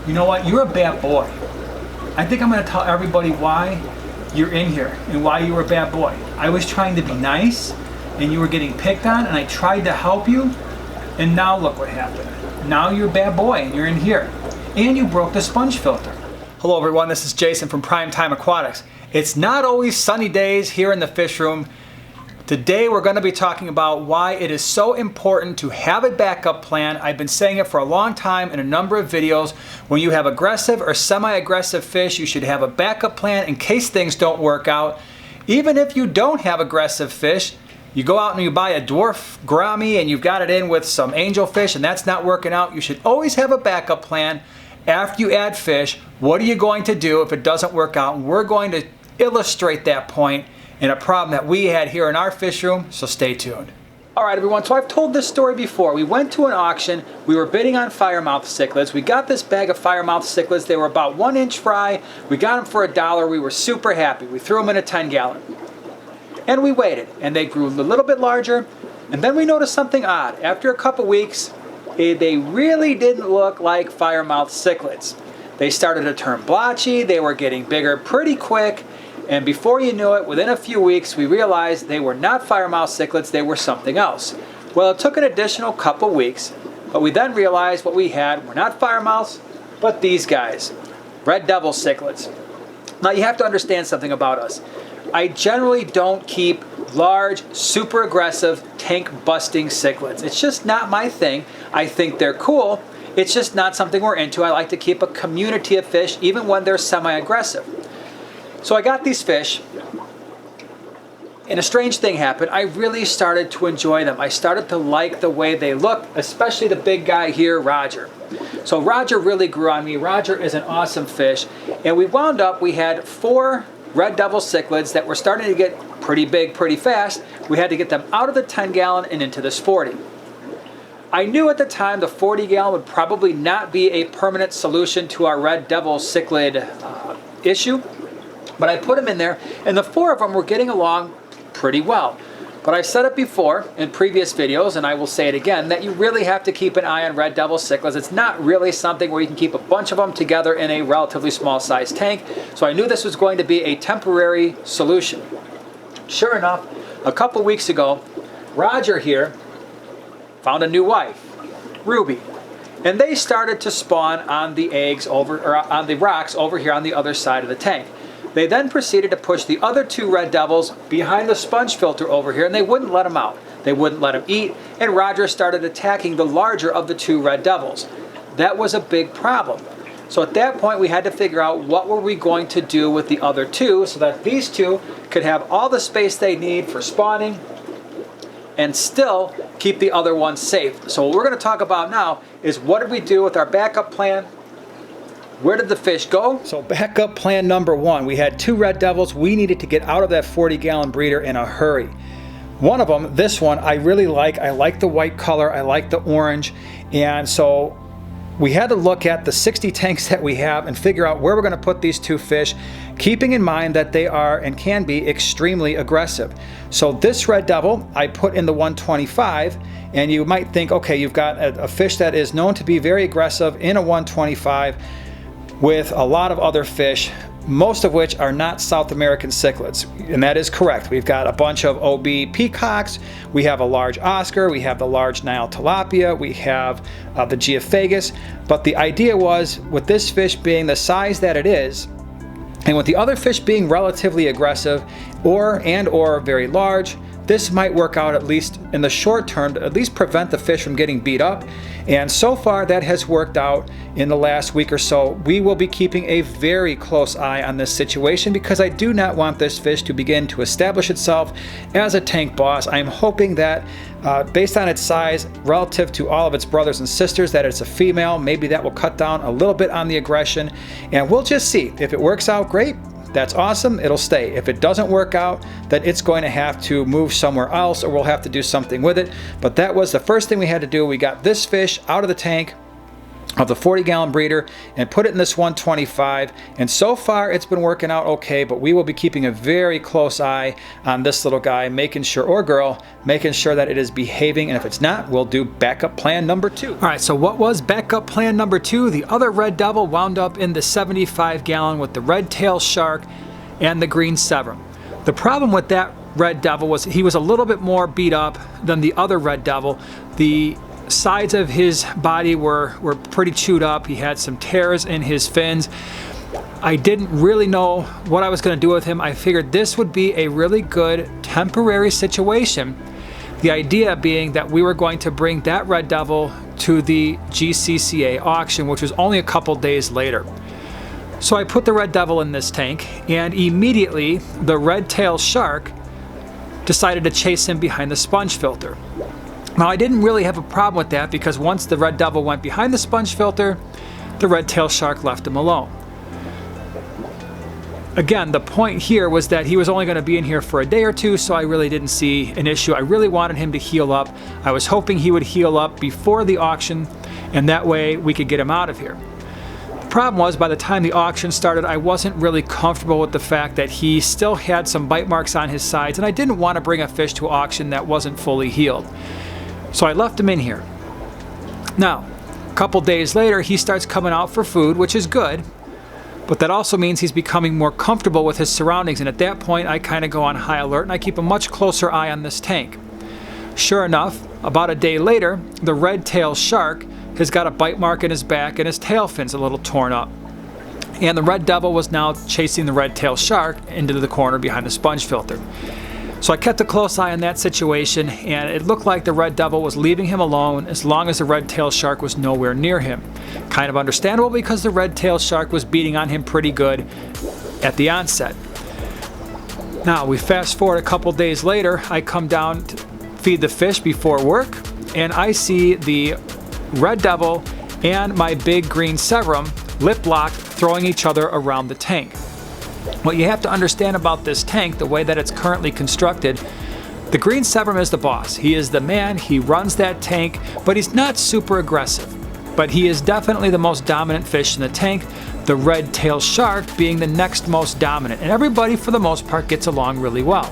You know what? You're a bad boy. I think I'm going to tell everybody why you're in here and why you were a bad boy. I was trying to be nice and you were getting picked on, and I tried to help you, and now look what happened. Now you're a bad boy and you're in here. And you broke the sponge filter. Hello everyone, this is Jason from Primetime Aquatics. It's not always sunny days here in the fish room. Today we're going to be talking about why it is so important to have a backup plan. I've been saying it for a long time in a number of videos. When you have aggressive or semi-aggressive fish, you should have a backup plan in case things don't work out. Even if you don't have aggressive fish, you go out and you buy a dwarf gourami and you've got it in with some angelfish and that's not working out, you should always have a backup plan. After you add fish, what are you going to do if it doesn't work out? And we're going to illustrate that point in a problem that we had here in our fish room, so stay tuned. All right, everyone, so I've told this story before. We went to an auction, we were bidding on firemouth cichlids. We got this bag of firemouth cichlids. They were about 1 inch fry. We got them for $1. We were super happy. We threw them in a 10-gallon. And we waited, and they grew a little bit larger, and then we noticed something odd. After a couple weeks, they really didn't look like firemouth cichlids. They started to turn blotchy, they were getting bigger pretty quick, and before you knew it, within a few weeks, we realized they were not firemouth cichlids, they were something else. Well, it took an additional couple weeks, but we then realized what we had were not firemouths, but these guys, red devil cichlids. Now you have to understand something about us. I generally don't keep large, super aggressive, tank busting cichlids. It's just not my thing. I think they're cool. It's just not something we're into. I like to keep a community of fish even when they're semi-aggressive. So I got these fish and a strange thing happened. I really started to enjoy them. I started to like the way they look, especially the big guy here, Roger. So Roger really grew on me. Roger is an awesome fish. And we wound up, we had 4 red devil cichlids that were starting to get pretty big pretty fast. We had to get them out of the 10-gallon and into this 40. I knew at the time the 40-gallon would probably not be a permanent solution to our red devil cichlid issue, but I put them in there, and the 4 of them were getting along pretty well. But I've said it before in previous videos, and I will say it again, that you really have to keep an eye on red devil cichlids. It's not really something where you can keep a bunch of them together in a relatively small sized tank. So I knew this was going to be a temporary solution. Sure enough, a couple weeks ago, Roger here found a new wife, Ruby. And they started to spawn on the eggs or on the rocks over here on the other side of the tank. They then proceeded to push the other 2 red devils behind the sponge filter over here, and they wouldn't let them out. They wouldn't let them eat, and Roger started attacking the larger of the 2 red devils. That was a big problem. So at that point, we had to figure out what were we going to do with the other 2 so that these 2 could have all the space they need for spawning and still keep the other ones safe. So what we're going to talk about now is what did we do with our backup plan? Where did the fish go? So backup plan number 1, we had 2 red devils. We needed to get out of that 40-gallon breeder in a hurry. One of them, this one, I really like. I like the white color, I like the orange, and so we had to look at the 60 tanks that we have and figure out where we're going to put these 2 fish, keeping in mind that they are and can be extremely aggressive. So this red devil I put in the 125, and you might think, okay, you've got a fish that is known to be very aggressive in a 125 with a lot of other fish, most of which are not South American cichlids, and that is correct. We've got a bunch of OB peacocks, we have a large Oscar, we have the large Nile tilapia, we have the Geophagus, but the idea was with this fish being the size that it is, and with the other fish being relatively aggressive or very large, this might work out at least in the short term to at least prevent the fish from getting beat up. And so far that has worked out in the last week or so. We will be keeping a very close eye on this situation because I do not want this fish to begin to establish itself as a tank boss. I'm hoping that based on its size relative to all of its brothers and sisters that it's a female. Maybe that will cut down a little bit on the aggression, and we'll just see. If it works out, great. That's awesome, it'll stay. If it doesn't work out, then it's going to have to move somewhere else or we'll have to do something with it. But that was the first thing we had to do. We got this fish out of the tank. of the 40-gallon breeder and put it in this 125, and so far it's been working out okay, but we will be keeping a very close eye on this little guy, making sure, or girl, making sure that it is behaving, and if it's not, we'll do backup plan number 2. All right, so what was backup plan number 2? The other red devil wound up in the 75-gallon with the red-tailed shark and the green Severum. The problem with that red devil was he was a little bit more beat up than the other red devil. The sides of his body were pretty chewed up. He had some tears in his fins. I didn't really know what I was going to do with him. I figured this would be a really good temporary situation. The idea being that we were going to bring that red devil to the GCCA auction, which was only a couple days later. So I put the red devil in this tank, and immediately the red-tailed shark decided to chase him behind the sponge filter. Now, I didn't really have a problem with that because once the red devil went behind the sponge filter, the red-tailed shark left him alone. Again, the point here was that he was only going to be in here for a day or two, so I really didn't see an issue. I really wanted him to heal up. I was hoping he would heal up before the auction, and that way we could get him out of here. The problem was, by the time the auction started, I wasn't really comfortable with the fact that he still had some bite marks on his sides, and I didn't want to bring a fish to auction that wasn't fully healed. So I left him in here. Now, a couple days later, he starts coming out for food, which is good, but that also means he's becoming more comfortable with his surroundings, and at that point, I kind of go on high alert and I keep a much closer eye on this tank. Sure enough, about a day later, the red-tailed shark has got a bite mark in his back and his tail fin's a little torn up. And the red devil was now chasing the red-tailed shark into the corner behind the sponge filter. So I kept a close eye on that situation, and it looked like the red devil was leaving him alone as long as the red-tailed shark was nowhere near him. Kind of understandable because the red-tailed shark was beating on him pretty good at the onset. Now we fast forward a couple days later, I come down to feed the fish before work, and I see the red devil and my big green Severum lip locked, throwing each other around the tank. What you have to understand about this tank, the way that it's currently constructed, the green Severum is the boss. He is the man, he runs that tank, but he's not super aggressive. But he is definitely the most dominant fish in the tank, the red-tailed shark being the next most dominant, and everybody for the most part gets along really well.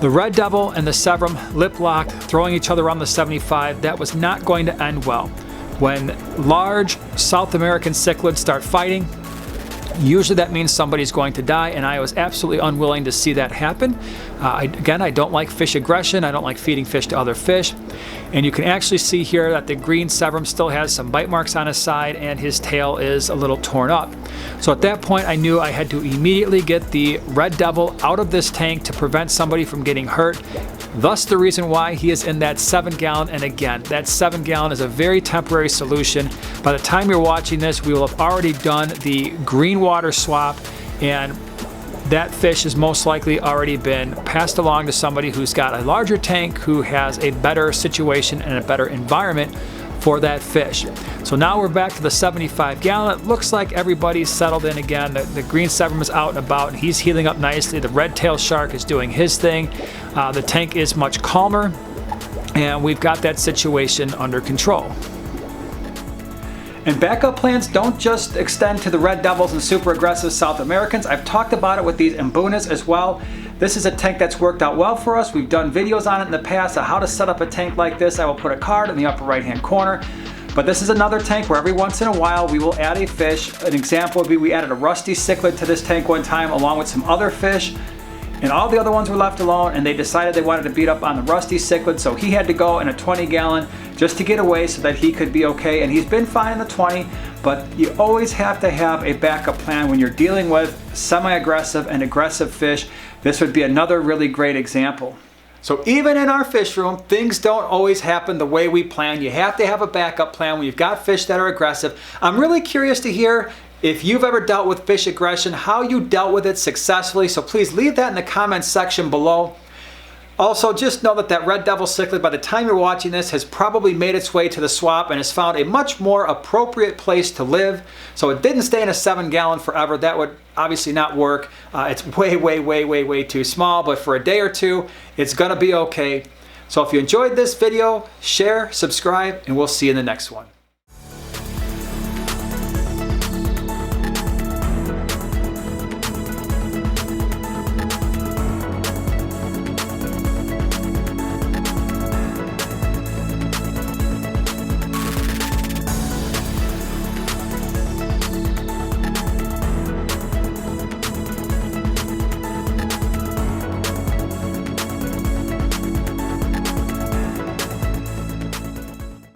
The red devil and the Severum lip locked, throwing each other around the 75, that was not going to end well. When large South American cichlids start fighting, usually that means somebody's going to die, and I was absolutely unwilling to see that happen. Again, I don't like fish aggression. I don't like feeding fish to other fish. And you can actually see here that the green Severum still has some bite marks on his side, and his tail is a little torn up. So at that point, I knew I had to immediately get the red devil out of this tank to prevent somebody from getting hurt. Thus the reason why he is in that 7-gallon, and again, that 7-gallon is a very temporary solution. By the time you're watching this, we will have already done the green water swap, and that fish has most likely already been passed along to somebody who's got a larger tank, who has a better situation and a better environment for that fish. So now we're back to the 75-gallon. It looks like everybody's settled in again. The green Severum is out and about, and he's healing up nicely. The red-tailed shark is doing his thing. The tank is much calmer, and we've got that situation under control. And backup plans don't just extend to the red devils and super aggressive South Americans. I've talked about it with these Mbunas as well. This is a tank that's worked out well for us. We've done videos on it in the past on how to set up a tank like this. I will put a card in the upper right hand corner. But this is another tank where every once in a while we will add a fish. An example would be we added a rusty cichlid to this tank one time along with some other fish. And all the other ones were left alone, and they decided they wanted to beat up on the rusty cichlid, so he had to go in a 20-gallon just to get away so that he could be okay. And he's been fine in the 20, but you always have to have a backup plan when you're dealing with semi-aggressive and aggressive fish. This would be another really great example. So even in our fish room, things don't always happen the way we plan. You have to have a backup plan when you've got fish that are aggressive. I'm really curious to hear if you've ever dealt with fish aggression, how you dealt with it successfully, so please leave that in the comments section below. Also, just know that that red devil cichlid, by the time you're watching this, has probably made its way to the swap and has found a much more appropriate place to live. So it didn't stay in a 7-gallon forever. That would obviously not work. It's way too small, but for a day or two, it's gonna be okay. So if you enjoyed this video, share, subscribe, and we'll see you in the next one.